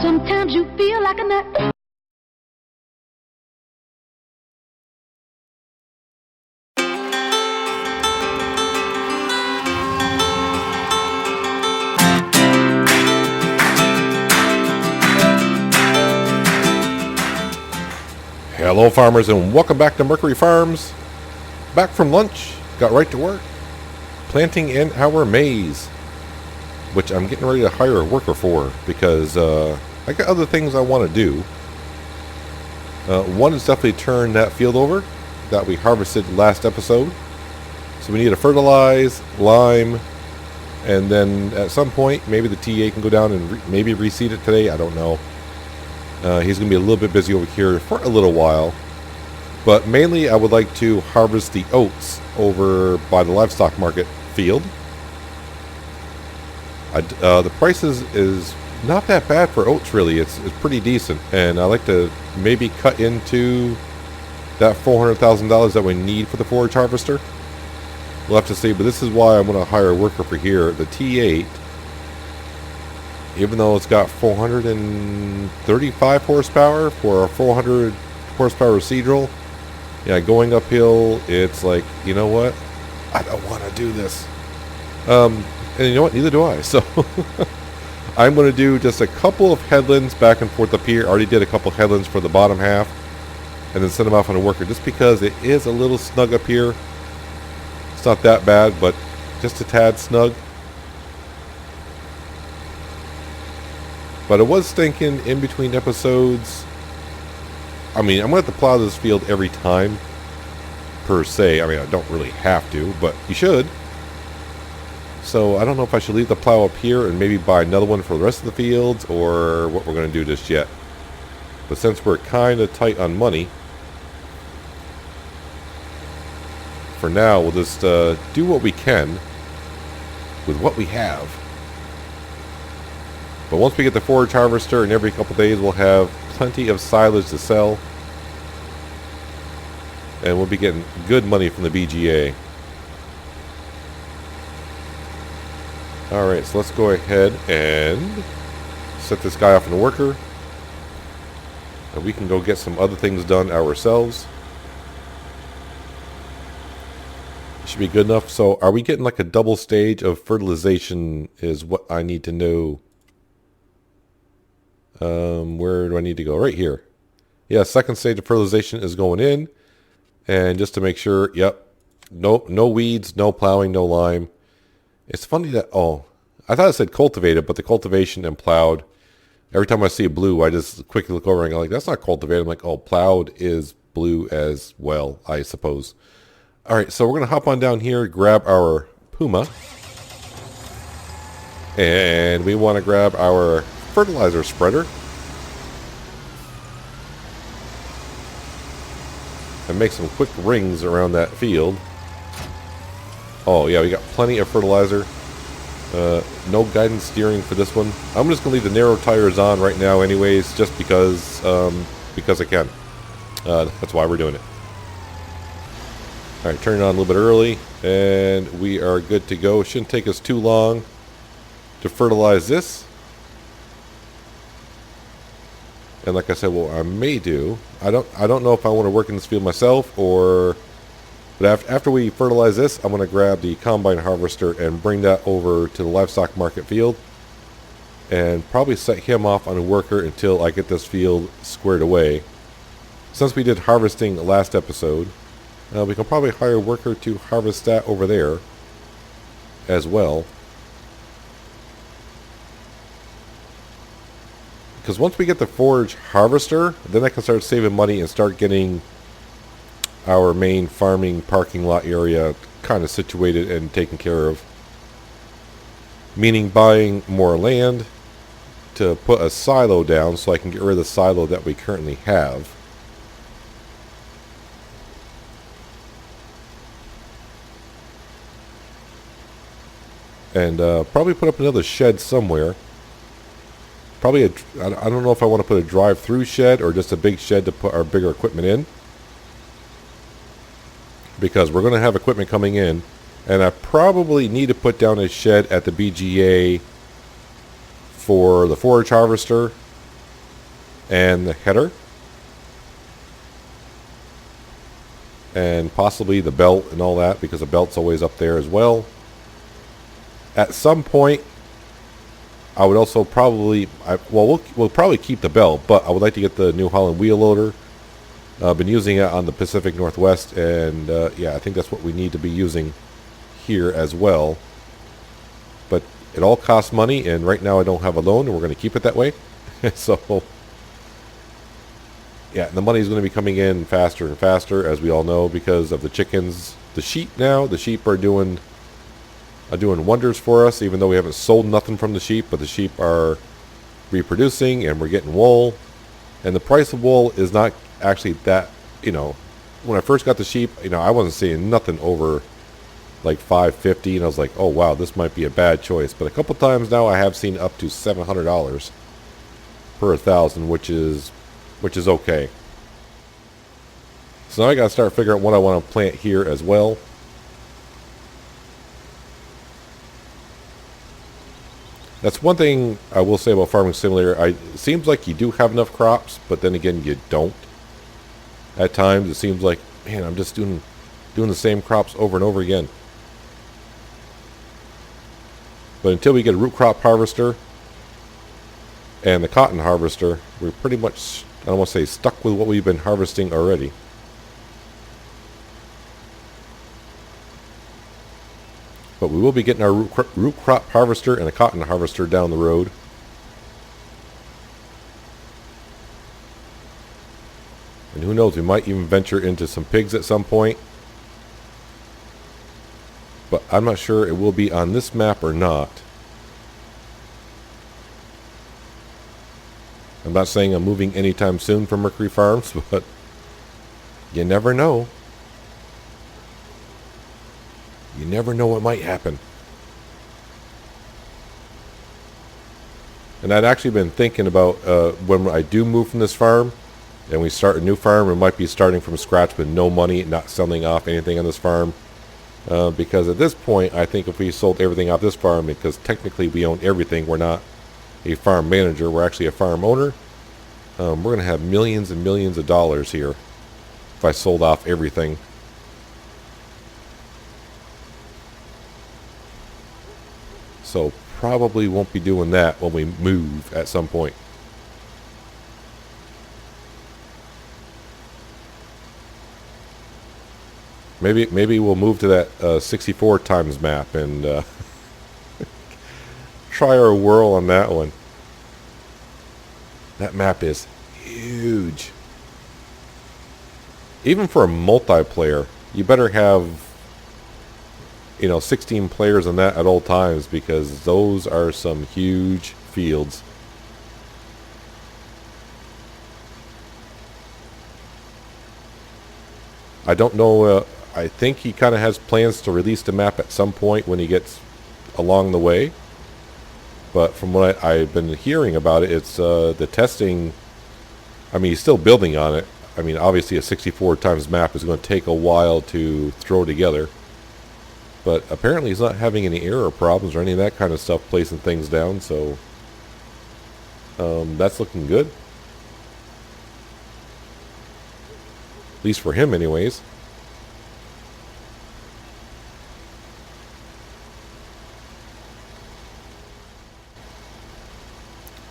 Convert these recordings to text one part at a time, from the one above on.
Sometimes you feel like a nut. Hello farmers, and welcome back to Mercury Farms. Back from lunch, got right to work, planting in our maize, which I'm getting ready to hire a worker for because I got other things I want to do. One is definitely turn that field over that we harvested last episode. So we need to fertilize, lime, and then at some point maybe the TA can go down and maybe reseed it today. I don't know. He's going to be a little bit busy over here for a little while. But mainly I would like to harvest the oats over by the livestock market field. The price is not that bad for oats, really. It's pretty decent. And I like to maybe cut into that $400,000 that we need for the forage harvester. We'll have to see, but this is why I'm going to hire a worker for here. The T8, even though it's got 435 horsepower for a 400 horsepower Seadrill, yeah, going uphill, it's like, you know what? I don't want to do this. And you know what? Neither do I. So I'm going to do just a couple of headlands back and forth up here. I already did a couple of headlands for the bottom half, and then send them off on a worker just because it is a little snug up here. It's not that bad, but just a tad snug. But I was thinking in between episodes, I mean, I'm going to have to plow this field every time, per se. I mean, I don't really have to, but you should. So I don't know if I should leave the plow up here and maybe buy another one for the rest of the fields, or what we're going to do just yet. But since we're kind of tight on money, for now, we'll just do what we can with what we have. But once we get the forage harvester, and every couple days we'll have plenty of silage to sell. And we'll be getting good money from the BGA. Alright, so let's go ahead and set this guy off in a worker. And we can go get some other things done ourselves. Should be good enough. So are we getting like a double stage of fertilization is what I need to know. Where do I need to go? Right here. Yeah, second stage of fertilization is going in. And just to make sure, yep, no weeds, no plowing, no lime. It's funny that, oh, I thought it said cultivated, but the cultivation and plowed, every time I see a blue, I just quickly look over and go like, that's not cultivated. I'm like, oh, plowed is blue as well, I suppose. All right, so we're going to hop on down here, grab our Puma. And we want to grab our fertilizer spreader. And make some quick rings around that field. Oh yeah, we got plenty of fertilizer. No guidance steering for this one. I'm just going to leave the narrow tires on right now anyways, just because I can. That's why we're doing it. Alright, turn it on a little bit early, and we are good to go. Shouldn't take us too long to fertilize this. And like I said, what I may do, I don't know if I want to work in this field myself, but after we fertilize this, I'm going to grab the combine harvester and bring that over to the livestock market field, and probably set him off on a worker until I get this field squared away. Since we did harvesting last episode, we can probably hire a worker to harvest that over there as well. Because once we get the forage harvester, then I can start saving money and start getting our main farming parking lot area kind of situated and taken care of. Meaning buying more land to put a silo down so I can get rid of the silo that we currently have. And probably put up another shed somewhere. Probably I don't know if I want to put a drive-through shed or just a big shed to put our bigger equipment in. Because we're going to have equipment coming in. And I probably need to put down a shed at the BGA for the forage harvester. and the header, and possibly the belt and all that, because the belt's always up there as well. At some point, I would also probably, we'll probably keep the belt, but I would like to get the New Holland wheel loader. I've been using it on the Pacific Northwest, and yeah, I think that's what we need to be using here as well. But it all costs money, and right now I don't have a loan, and we're going to keep it that way. So, yeah, the money is going to be coming in faster and faster, as we all know, because of the chickens. The sheep now, the sheep are doing wonders for us, even though we haven't sold nothing from the sheep, but the sheep are reproducing, and we're getting wool. And the price of wool is not actually that, when I first got the sheep, I wasn't seeing nothing over like $550, and I was like, oh wow, this might be a bad choice. But a couple times now I have seen up to $700 per 1,000, which is okay. So now I gotta start figuring out what I want to plant here as well. That's one thing I will say about Farming Simulator. It seems like you do have enough crops, but then again you don't. At times it seems like, man, I'm just doing the same crops over and over again. But until we get a root crop harvester and the cotton harvester, we're pretty much, I don't want to say stuck with what we've been harvesting already. But we will be getting our root crop harvester and a cotton harvester down the road. And who knows, we might even venture into some pigs at some point. But I'm not sure it will be on this map or not. I'm not saying I'm moving anytime soon from Mercury Farms, but you never know. You never know what might happen. And I'd actually been thinking about when I do move from this farm and we start a new farm, we might be starting from scratch with no money, not selling off anything on this farm. Because at this point, I think if we sold everything off this farm, because technically we own everything, we're not a farm manager, we're actually a farm owner. We're going to have millions and millions of dollars here if I sold off everything. So probably won't be doing that when we move at some point. Maybe we'll move to that 64 times map and try our whirl on that one. That map is huge. Even for a multiplayer, you better have 16 players on that at all times, because those are some huge fields. I don't know, I think he kind of has plans to release the map at some point when he gets along the way. But from what I've been hearing about it, it's the testing, I mean, he's still building on it. I mean, obviously a 64 times map is going to take a while to throw together. But apparently he's not having any error problems or any of that kind of stuff placing things down, so that's looking good. At least for him anyways.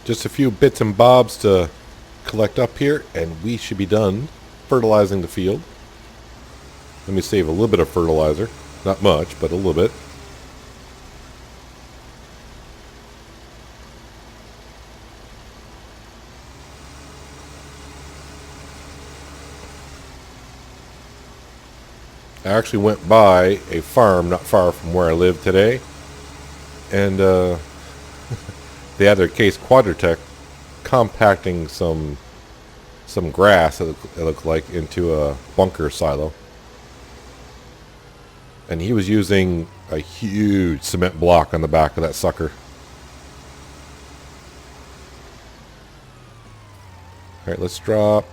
Just a few bits and bobs to collect up here, and we should be done fertilizing the field. Let me save a little bit of fertilizer. Not much, but a little bit. I actually went by a farm not far from where I live today, and they had their Case Quadratech compacting some grass, it looked like, into a bunker silo. And he was using a huge cement block on the back of that sucker. Alright, let's drop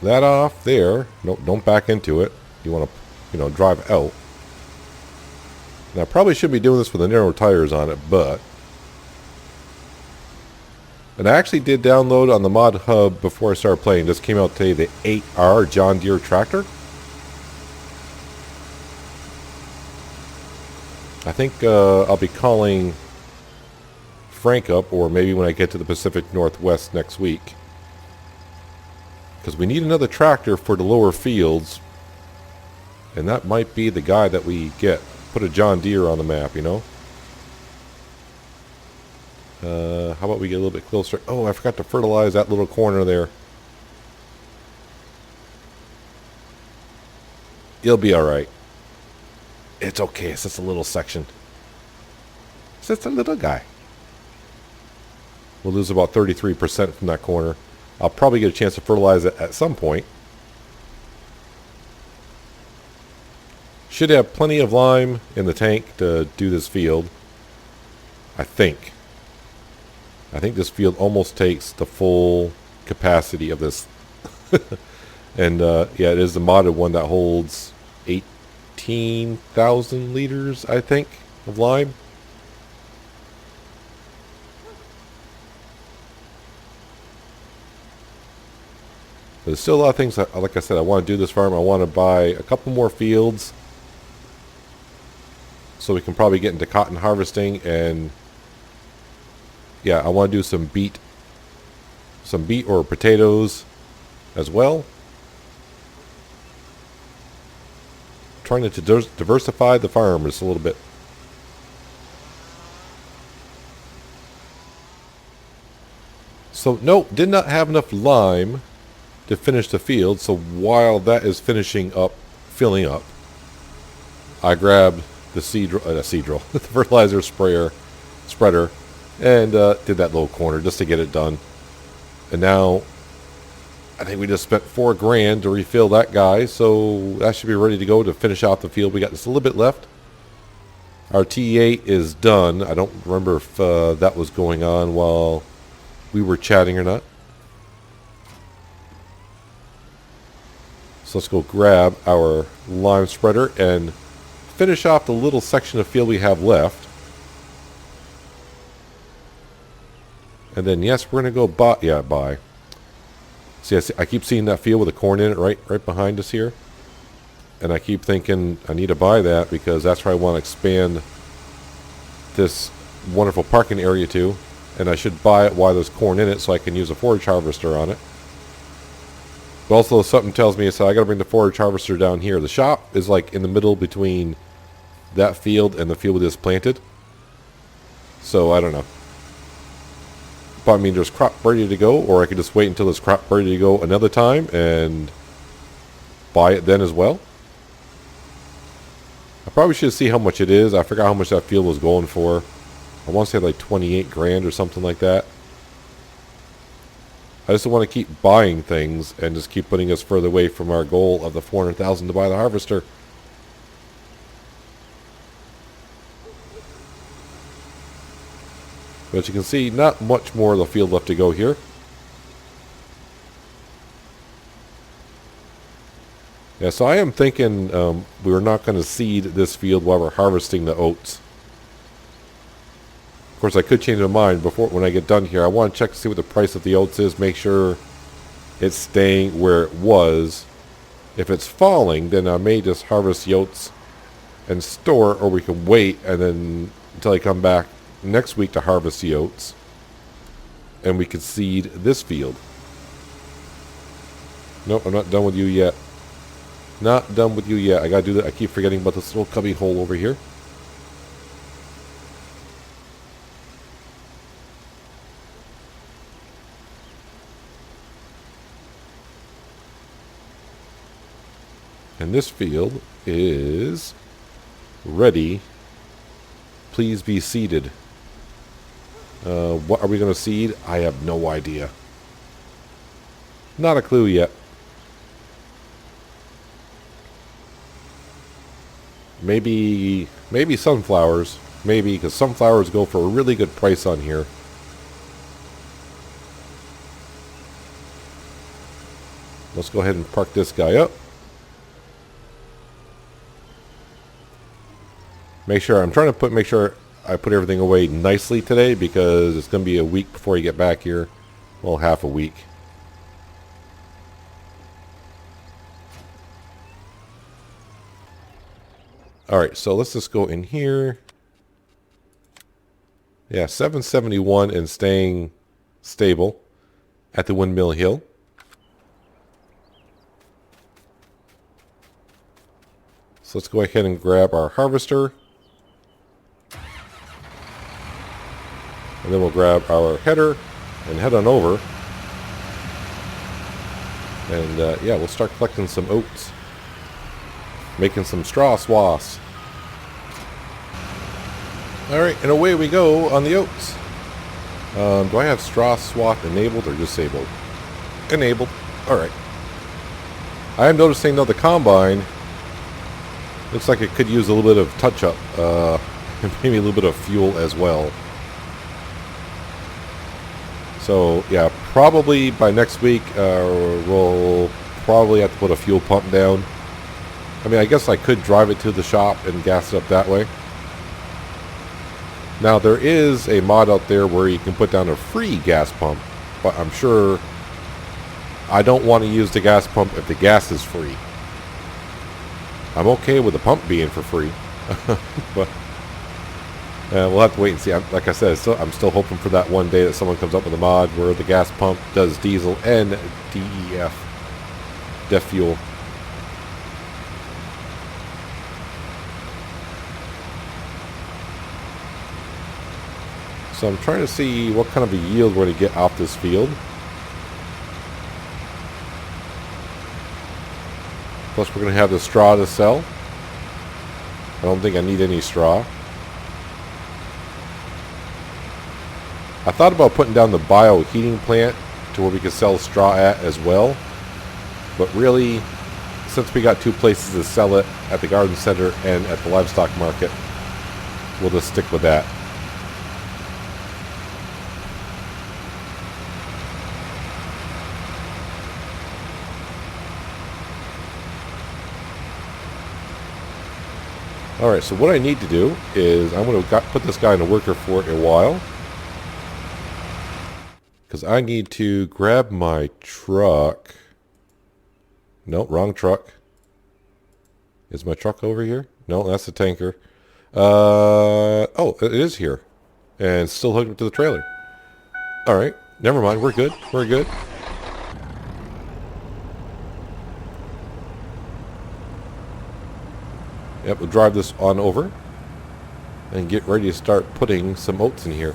that off there. Nope, don't back into it. You want to, drive out. Now, I probably should be doing this with the narrow tires on it, but And I actually did download on the mod hub before I started playing. This came out today, the 8R John Deere tractor. I think I'll be calling Frank up, or maybe when I get to the Pacific Northwest next week. Because we need another tractor for the lower fields. And that might be the guy that we get. Put a John Deere on the map, you know. How about we get a little bit closer? Oh, I forgot to fertilize that little corner there. You'll be alright. It's okay. It's just a little section. It's just a little guy. We'll lose about 33% from that corner. I'll probably get a chance to fertilize it at some point. Should have plenty of lime in the tank to do this field. I think. I think this field almost takes the full capacity of this. And yeah, it is the modded one that holds 18,000 liters, I think, of lime. But there's still a lot of things that, like I said, I want to do this farm. I want to buy a couple more fields so we can probably get into cotton harvesting. And yeah, I want to do some beet or potatoes as well. Trying to diversify the farm just a little bit. So no, did not have enough lime to finish the field. So while that is filling up, I grabbed the the fertilizer spreader, and did that little corner just to get it done. And now I think we just spent $4,000 to refill that guy, so that should be ready to go to finish out the field. We got just a little bit left. Our T8 is done. I don't remember if that was going on while we were chatting or not. So let's go grab our lime spreader and finish off the little section of field we have left. And then yes, we're gonna go buy. See, I keep seeing that field with the corn in it right behind us here. And I keep thinking I need to buy that because that's where I want to expand this wonderful parking area to. And I should buy it while there's corn in it so I can use a forage harvester on it. But also something tells me so I got to bring the forage harvester down here. The shop is like in the middle between that field and the field we just planted. So I don't know. But I mean, there's crop ready to go, or I could just wait until there's crop ready to go another time and buy it then as well. I probably should see how much it is. I forgot how much that field was going for. I want to say like $28,000 or something like that. I just want to keep buying things and just keep putting us further away from our goal of the $400,000 to buy the harvester. But as you can see, not much more of the field left to go here. Yeah, so I am thinking we're not going to seed this field while we're harvesting the oats. Of course, I could change my mind when I get done here. I want to check to see what the price of the oats is, make sure it's staying where it was. If it's falling, then I may just harvest the oats and store, or we can wait and then until I come back next week to harvest the oats, and we could seed this field. Nope, I'm not done with you yet. Not done with you yet. I gotta do that. I keep forgetting about this little cubby hole over here. And this field is ready. Please be seeded. What are we going to seed? I have no idea. Not a clue yet. Maybe sunflowers. Maybe, because sunflowers go for a really good price on here. Let's go ahead and park this guy up. Make sure I put everything away nicely today because it's going to be a week before you get back here. Well, half a week. Alright, so let's just go in here. Yeah, 771 and staying stable at the Windmill Hill. So let's go ahead and grab our harvester. And then we'll grab our header and head on over. And yeah, we'll start collecting some oats. Making some straw swaths. Alright, and away we go on the oats. Do I have straw swath enabled or disabled? Enabled. Alright. I am noticing though the combine looks like it could use a little bit of touch-up. And maybe a little bit of fuel as well. So, yeah, probably by next week, we'll probably have to put a fuel pump down. I mean, I guess I could drive it to the shop and gas it up that way. Now, there is a mod out there where you can put down a free gas pump, but I'm sure I don't want to use the gas pump if the gas is free. I'm okay with the pump being for free, but we'll have to wait and see. Like I said, I'm still hoping for that one day that someone comes up with a mod where the gas pump does diesel and DEF fuel. So I'm trying to see what kind of a yield we're going to get off this field. Plus we're going to have the straw to sell. I don't think I need any straw. I thought about putting down the bio heating plant to where we could sell straw at as well. But really, since we got two places to sell it, at the garden center and at the livestock market, we'll just stick with that. Alright, so what I need to do is I'm going to put this guy in a worker for a while. Because I need to grab my truck. No, wrong truck. Is my truck over here? No, that's the tanker. Oh, it is here. And still hooked up to the trailer. Alright, never mind. We're good. We're good. Yep, we'll drive this on over and get ready to start putting some oats in here.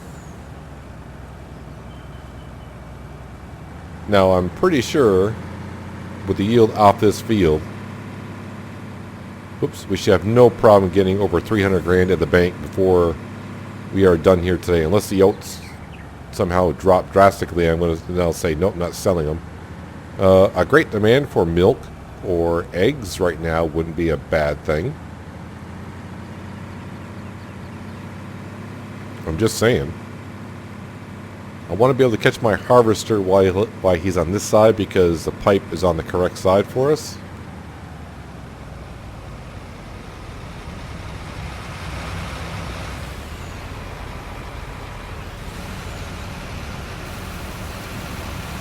Now, I'm pretty sure with the yield off this field, whoops, we should have no problem getting over 300 grand at the bank before we are done here today. Unless the oats somehow drop drastically, I'm going to now say, nope, not selling them. A great demand for milk or eggs right now wouldn't be a bad thing. I'm just saying. I want to be able to catch my harvester while he's on this side because the pipe is on the correct side for us.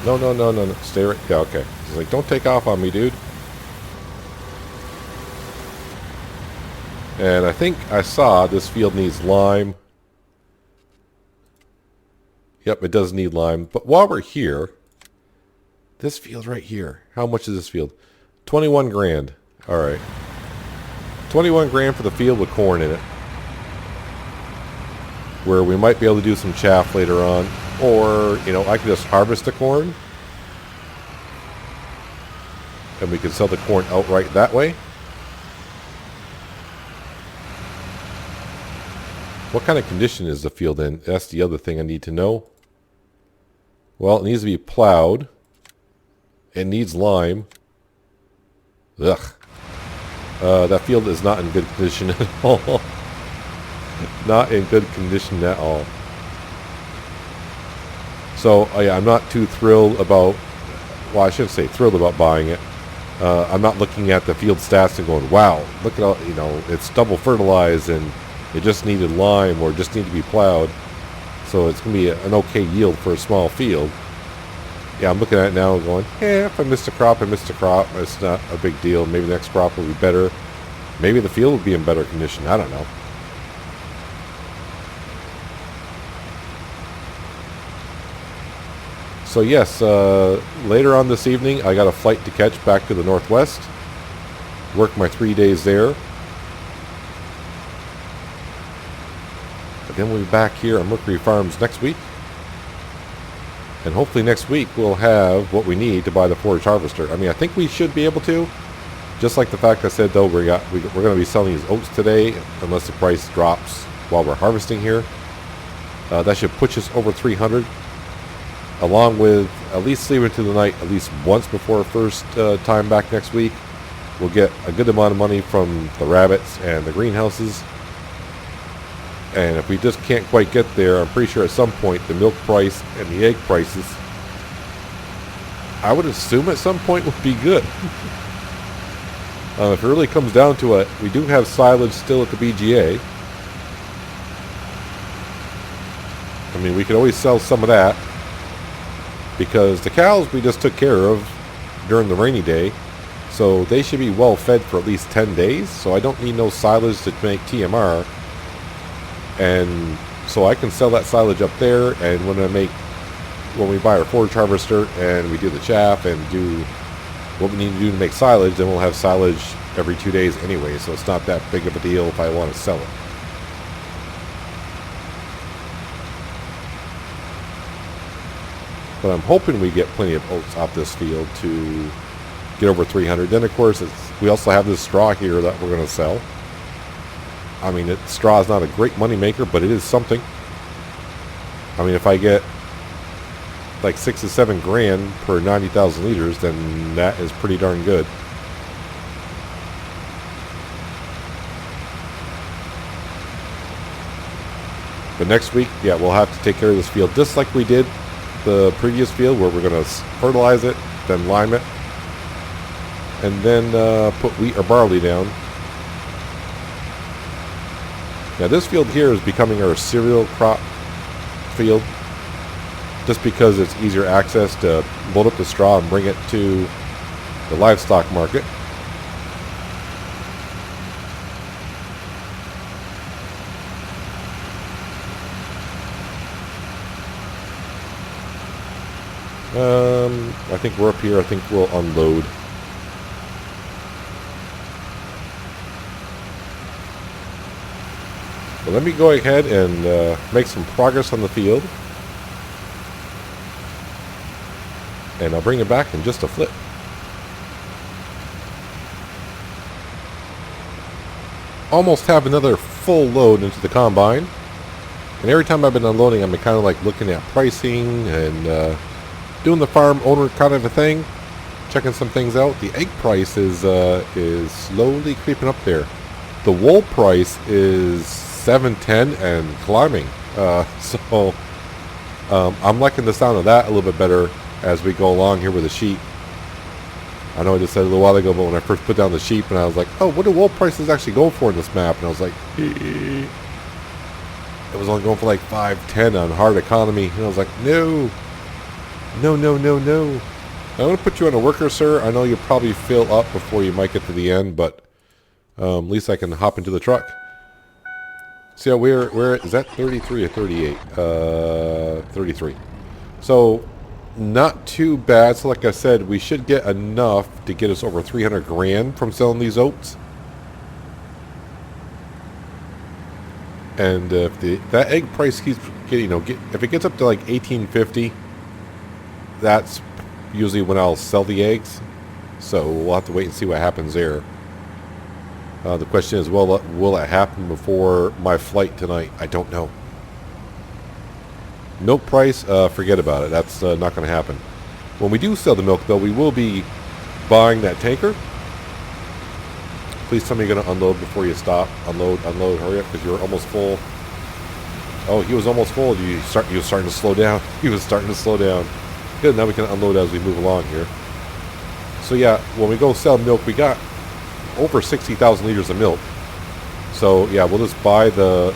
No, no, no, no, no. Stay right. Yeah, okay. He's like, don't take off on me, dude. And I think I saw this field needs lime. Yep, it does need lime. But while we're here, this field right here. How much is this field? 21 grand. All right. 21 grand for the field with corn in it. Where we might be able to do some chaff later on. Or, you know, I could just harvest the corn. And we can sell the corn outright that way. What kind of condition is the field in? That's the other thing I need to know. Well, it needs to be plowed. It needs lime. Ugh. That field is not in good condition at all. Not in good condition at all. So, yeah, I'm not too thrilled about... Well, I shouldn't say thrilled about buying it. I'm not looking at the field stats and going, wow, look at all, you know, it's double fertilized and It just needed lime or just needed to be plowed. So it's going to be an okay yield for a small field. Yeah, I'm looking at it now and going, yeah, if I missed a crop, I missed a crop. It's not a big deal. Maybe the next crop will be better. Maybe the field will be in better condition. I don't know. So yes, later on this evening, I got a flight to catch back to the Northwest. Work my 3 days there. But then we'll be back here on Mercury Farms next week. And hopefully next week we'll have what we need to buy the forage harvester. I mean, I think we should be able to. Just like the fact I said, though, we're going to be selling these oats today, unless the price drops while we're harvesting here. That should push us over 300. Along with at least sleeping through the night at least once before our first time back next week. We'll get a good amount of money from the rabbits and the greenhouses. And if we just can't quite get there, I'm pretty sure at some point the milk price and the egg prices, I would assume at some point would be good. If it really comes down to it, we do have silage still at the BGA. I mean, we could always sell some of that. Because the cows we just took care of during the rainy day. So they should be well fed for at least 10 days. So I don't need no silage to make TMR. And so I can sell that silage up there. And when we buy our forage harvester and we do the chaff and do what we need to do to make silage, then we'll have silage every 2 days anyway. So it's not that big of a deal if I want to sell it. But I'm hoping we get plenty of oats off this field to get over 300. Then, of course, we also have this straw here that we're going to sell. I mean, straw is not a great money maker, but it is something. I mean, if I get like 6 to 7 grand per 90,000 liters, then that is pretty darn good. But next week, yeah, we'll have to take care of this field just like we did the previous field, where we're going to fertilize it, then lime it, and then put wheat or barley down. Now this field here is becoming our cereal crop field, just because it's easier access to load up the straw and bring it to the livestock market. I think we're up here. I think we'll unload. But let me go ahead and make some progress on the field. And I'll bring it back in just a flip. Almost have another full load into the combine. And every time I've been unloading, I've been kind of like looking at pricing and doing the farm owner kind of a thing, checking some things out. The egg price is slowly creeping up there. The wool price is $7.10 and climbing. So I'm liking the sound of that a little bit better as we go along here with the sheep. I know I just said a little while ago, but when I first put down the sheep, and I was like, oh, what do wool prices actually go for in this map? And I was like, it was only going for like $5.10 on hard economy. And I was like, no. I'm going to put you on a worker, sir. I know you'll probably fill up before you might get to the end, but at least I can hop into the truck. See how where is that 33 or 38? 33. So not too bad. So like I said, we should get enough to get us over 300 grand from selling these oats. And if that egg price keeps getting, if it gets up to like 18.50, that's usually when I'll sell the eggs. So we'll have to wait and see what happens there. The question is, will it happen before my flight tonight? I don't know. Milk price, forget about it. That's not going to happen. When we do sell the milk, though, we will be buying that tanker. Please tell me you're going to unload before you stop. Unload, hurry up, because you're almost full. Oh, he was almost full. He was starting to slow down. He was starting to slow down. Good, now we can unload as we move along here. So yeah, when we go sell milk, we got over 60,000 liters of milk. So yeah, we'll just buy the.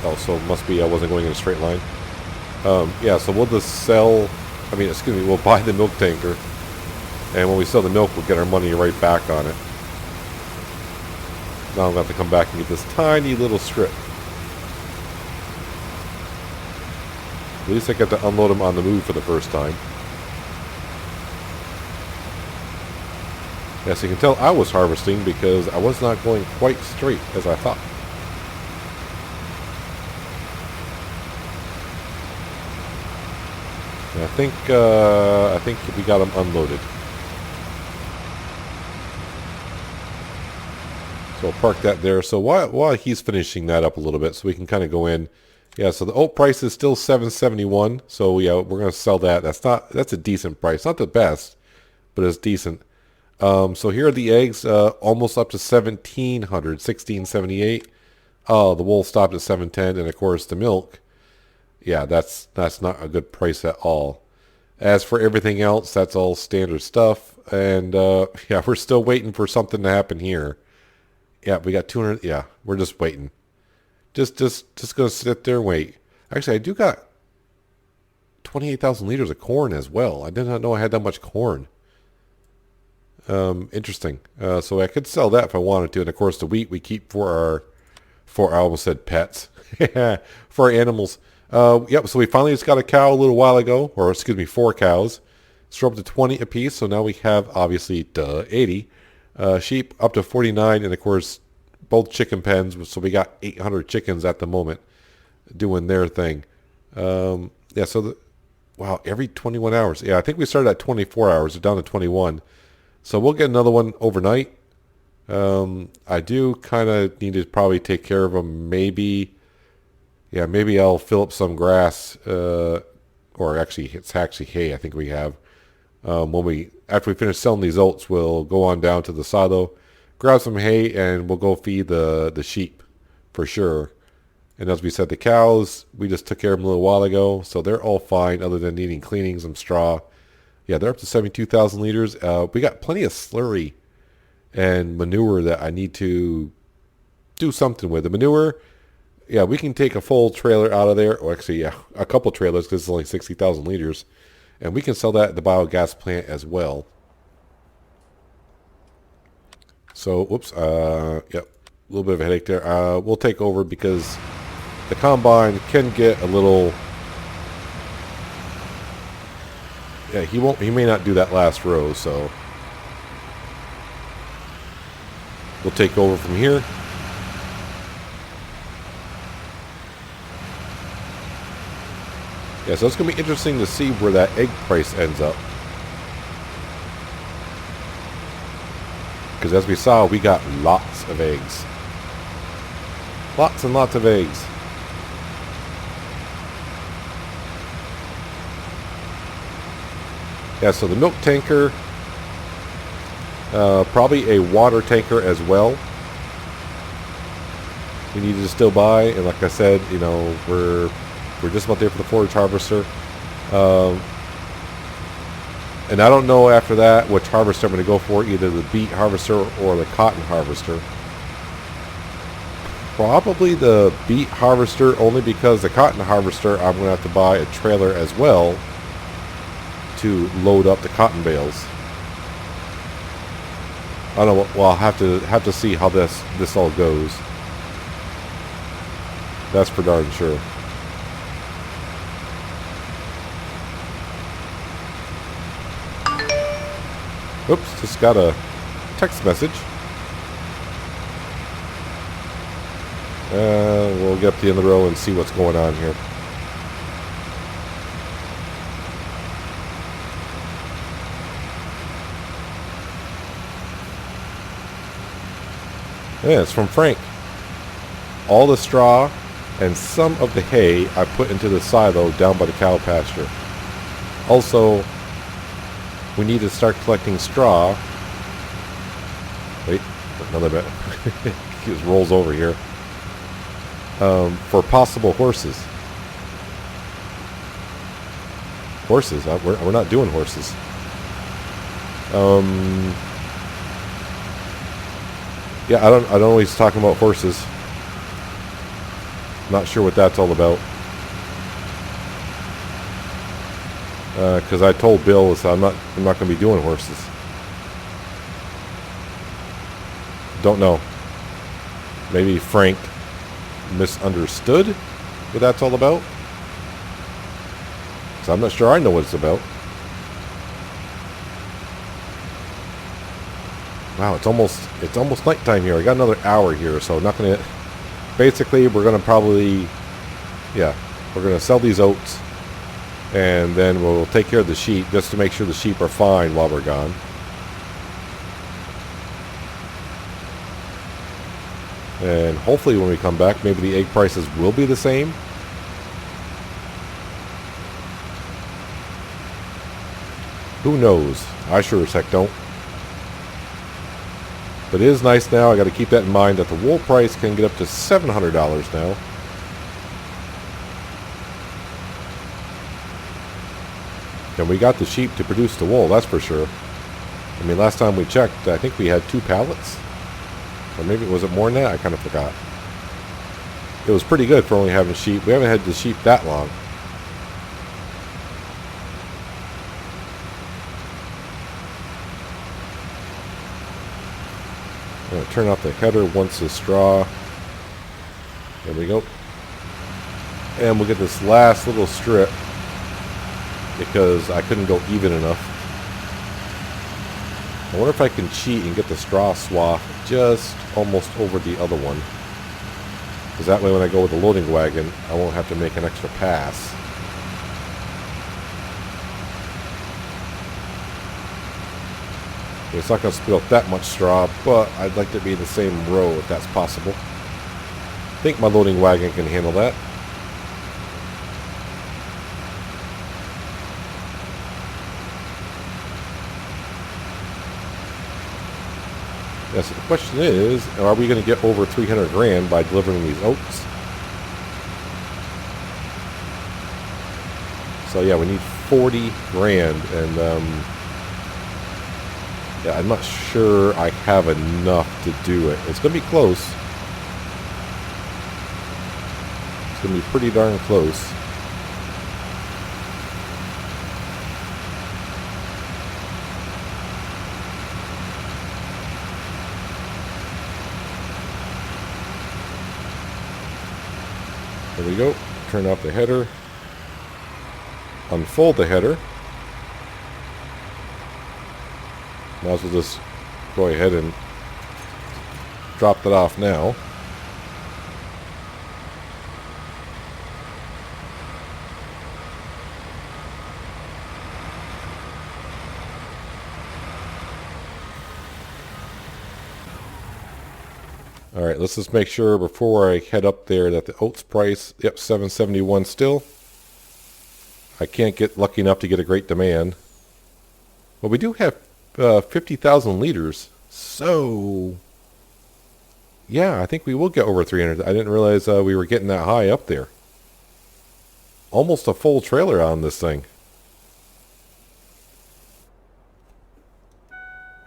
Oh, so it must be I wasn't going in a straight line. Yeah, so we'll just sell. I mean, excuse me. We'll buy the milk tanker, and when we sell the milk, we'll get our money right back on it. Now I'm going to have to come back and get this tiny little strip. At least I get to unload them on the move for the first time. Yes, you can tell I was harvesting because I was not going quite straight as I thought. And I think we got them unloaded. So I'll park that there. So while he's finishing that up a little bit, so we can kind of go in. Yeah, so the oat price is still $7.71. So yeah, we're gonna sell that. That's a decent price. Not the best, but it's decent. So here are the eggs, almost up to 1,700, 1678. Oh, the wool stopped at 710, and of course the milk. Yeah, that's not a good price at all. As for everything else, that's all standard stuff. And yeah, we're still waiting for something to happen here. Yeah, we got 200. Yeah, we're just waiting. Just gonna sit there and wait. Actually, I do got 28,000 liters of corn as well. I did not know I had that much corn. Interesting. So I could sell that if I wanted to. And of course, the wheat we keep for I almost said pets, for our animals. Yep. So we finally just got a cow a little while ago, or excuse me, 4 cows. So we're up to 20 apiece. So now we have obviously 80. Sheep up to 49, and of course both chicken pens, so we got 800 chickens at the moment doing their thing. Yeah, so wow, every 21 hours. Yeah, I think we started at 24 hours. We're down to 21. So we'll get another one overnight. I do kind of need to probably take care of them. Maybe I'll fill up some grass, or actually it's actually hay I think we have. After we finish selling these oats, we'll go on down to the silo, grab some hay, and we'll go feed the sheep for sure. And as we said, the cows, we just took care of them a little while ago, so they're all fine other than needing cleaning, some straw. Yeah, they're up to 72,000 liters. We got plenty of slurry and manure that I need to do something with. The manure, yeah, we can take a full trailer out of there, or actually, yeah, a couple trailers because it's only 60,000 liters. And we can sell that at the biogas plant as well. So, whoops, yep, a little bit of a headache there. We'll take over because the combine can get a little... Yeah, he may not do that last row, so... We'll take over from here. Yeah, so it's going to be interesting to see where that egg price ends up. Because as we saw, we got lots of eggs. Lots and lots of eggs. Yeah, so the milk tanker, probably a water tanker as well. We need to still buy, and like I said, you know, we're just about there for the forage harvester. And I don't know after that which harvester I'm going to go for, either the beet harvester or the cotton harvester. Probably the beet harvester, only because the cotton harvester I'm going to have to buy a trailer as well to load up the cotton bales. I don't know. Well, I'll have to see how this all goes. That's for darn sure. Oops, just got a text message. We'll get up to the end of the row and see what's going on here. Yeah, it's from Frank. All the straw and some of the hay I put into the silo down by the cow pasture. Also, we need to start collecting straw. Wait, another bit. He just rolls over here. For possible horses. Horses? We're not doing horses. Yeah, I don't know he's talking about horses. Not sure what that's all about. Because I told Bill, so I'm not going to be doing horses. Don't know. Maybe Frank misunderstood what that's all about. So I'm not sure I know what it's about. Wow, it's almost nighttime here. I got another hour here, so not gonna. Basically, we're gonna probably, yeah, we're gonna sell these oats, and then we'll take care of the sheep just to make sure the sheep are fine while we're gone. And hopefully, when we come back, maybe the egg prices will be the same. Who knows? I sure as heck don't. But it is nice now. I got to keep that in mind that the wool price can get up to $700 now. And we got the sheep to produce the wool, that's for sure. I mean, last time we checked, I think we had 2 pallets. Or maybe was it more than that? I kind of forgot. It was pretty good for only having sheep. We haven't had the sheep that long. I'm going to turn off the header once the straw. There we go. And we'll get this last little strip because I couldn't go even enough. I wonder if I can cheat and get the straw swath just almost over the other one. Because that way when I go with the loading wagon, I won't have to make an extra pass. It's not going to spit out that much straw, but I'd like to be in the same row if that's possible. I think my loading wagon can handle that. Yeah, so the question is, are we going to get over 300 grand by delivering these oats? So yeah, we need 40 grand, and yeah, I'm not sure I have enough to do it. It's going to be close. It's going to be pretty darn close. There we go. Turn off the header. Unfold the header. Might as well just go ahead and drop that off now. Alright, let's just make sure before I head up there that the oats price, yep, $7.71 still. I can't get lucky enough to get a great demand. Well, we do have 50,000 liters, so yeah, I think we will get over 300. I didn't realize we were getting that high up there. Almost a full trailer on this thing.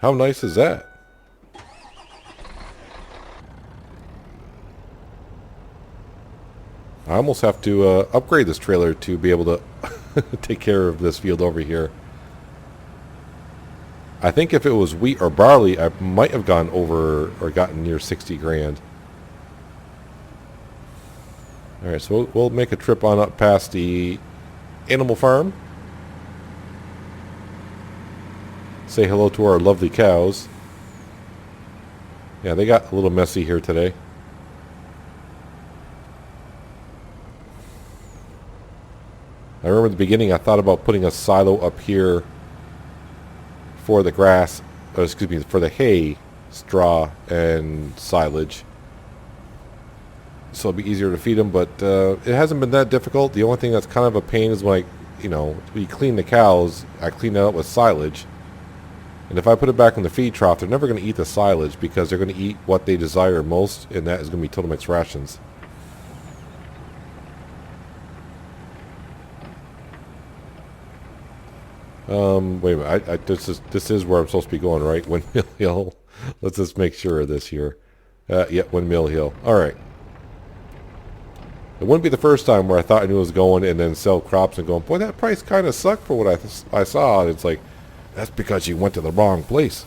How nice is that? I almost have to upgrade this trailer to be able to take care of this field over here. I think if it was wheat or barley, I might have gone over or gotten near 60 grand. Alright, so we'll make a trip on up past the animal farm. Say hello to our lovely cows. Yeah, they got a little messy here today. I remember at the beginning I thought about putting a silo up here for the grass, excuse me, for the hay, straw, and silage. So it'll be easier to feed them, but it hasn't been that difficult. The only thing that's kind of a pain is when when you clean the cows, I clean it up with silage. And if I put it back in the feed trough, they're never going to eat the silage because they're going to eat what they desire most, and that is going to be Total Mix rations. Wait a minute. This is where I'm supposed to be going, right? Windmill Hill. Let's just make sure of this here. Yep, Windmill Hill. Alright. It wouldn't be the first time where I thought I knew it was going and then sell crops and going, boy, that price kind of sucked for what I saw. And it's like, that's because you went to the wrong place.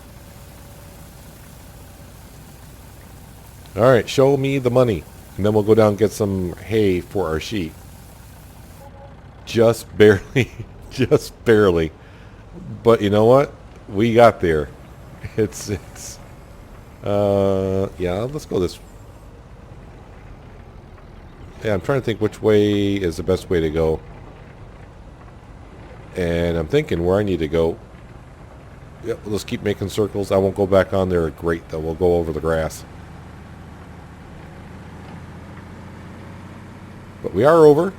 Alright, show me the money. And then we'll go down and get some hay for our sheep. Just barely. Just barely. But you know what? We got there. Yeah, let's go this. Yeah, I'm trying to think which way is the best way to go. And I'm thinking where I need to go. Yep, let's keep making circles. I won't go back on there. Great, though. We'll go over the grass. But we are over.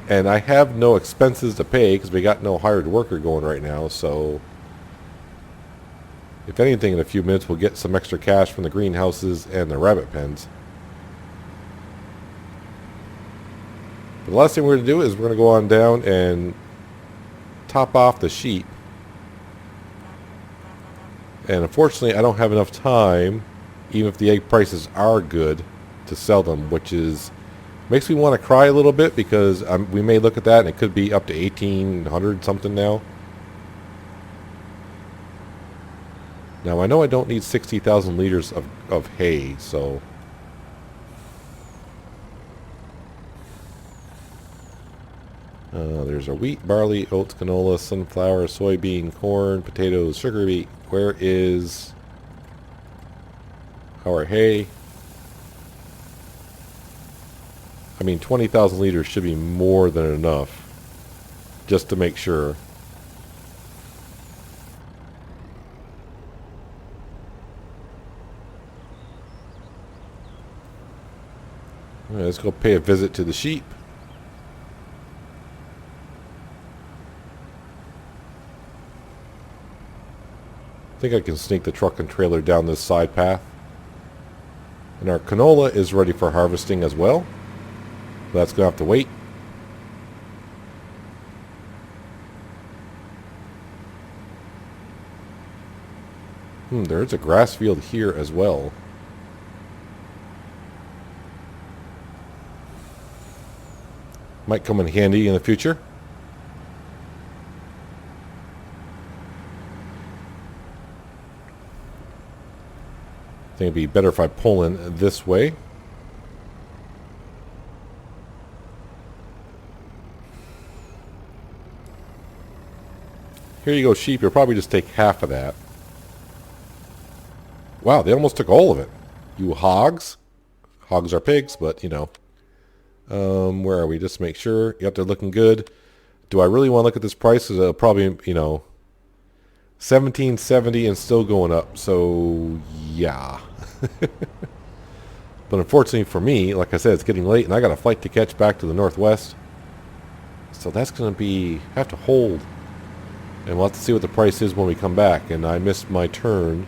And I have no expenses to pay because we got no hired worker going right now. So, if anything, in a few minutes we'll get some extra cash from the greenhouses and the rabbit pens. But the last thing we're going to do is we're going to go on down and top off the sheep. And unfortunately, I don't have enough time, even if the egg prices are good, to sell them, which is makes me want to cry a little bit because we may look at that and it could be up to 1,800 something now. Now, I know I don't need 60,000 liters of hay, so... there's our wheat, barley, oats, canola, sunflower, soybean, corn, potatoes, sugar beet. Where is our hay? I mean, 20,000 liters should be more than enough, just to make sure. All right, let's go pay a visit to the sheep. I think I can sneak the truck and trailer down this side path. And our canola is ready for harvesting as well. That's going to have to wait. There's a grass field here as well. Might come in handy in the future. I think it'd be better if I pull in this way. Here you go, sheep. You'll probably just take half of that. Wow, they almost took all of it. You hogs. Hogs are pigs, but, you know. Where are we? Just to make sure. Yep, they're looking good. Do I really want to look at this price? Is probably, you know, $17.70 and still going up. So, yeah. But unfortunately for me, like I said, it's getting late and I got a flight to catch back to the northwest. So that's going to have to hold. And we'll have to see what the price is when we come back. And I missed my turn.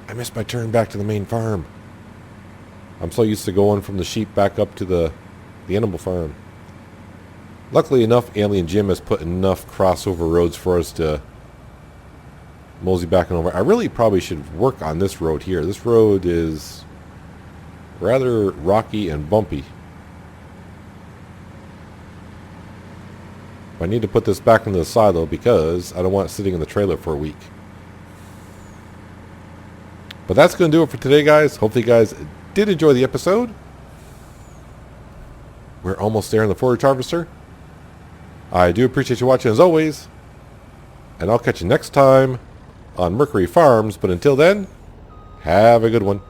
I missed my turn back to the main farm. I'm so used to going from the sheep back up to the animal farm. Luckily enough, Alien Jim has put enough crossover roads for us to mosey back and over. I really probably should work on this road here. This road is rather rocky and bumpy. I need to put this back into the silo because I don't want it sitting in the trailer for a week. But that's going to do it for today, guys. Hopefully you guys did enjoy the episode. We're almost there in the forage harvester. I do appreciate you watching as always. And I'll catch you next time on Mercury Farms. But until then, have a good one.